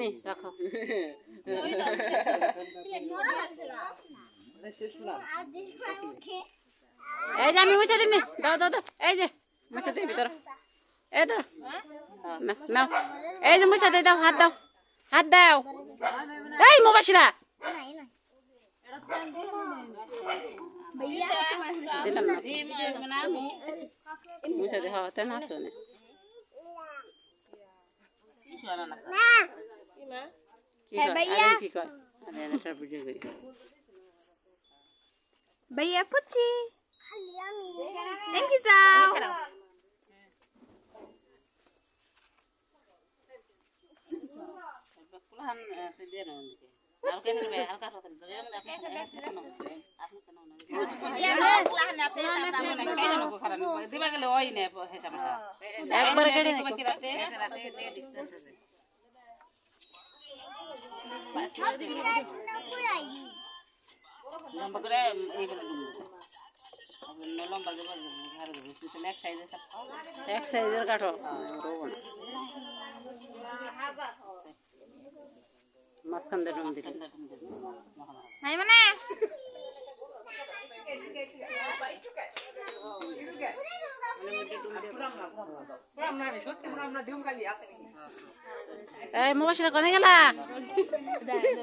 নি রাখো এই যে আমি মুছে দিবি দাও দাও দাও এই যে মুছে দিবি ধরো এই ধরো নাও এই যে মুছে দিয়ে দাও হাত দাও হাত দাও এই মুবাশিরা দিলাম না মুছে দে হ্যাঁ তেন আসো না কি কয় भैया पुच्ची थैंक यू साव একবার কেটে লম্বা করে এই বলে লম্বা দেবো এক সাইজের কাটো মাঝখান দিয়ে ডুম দিতে হাই মানে এই মুবাশিরা কোথায় গেলা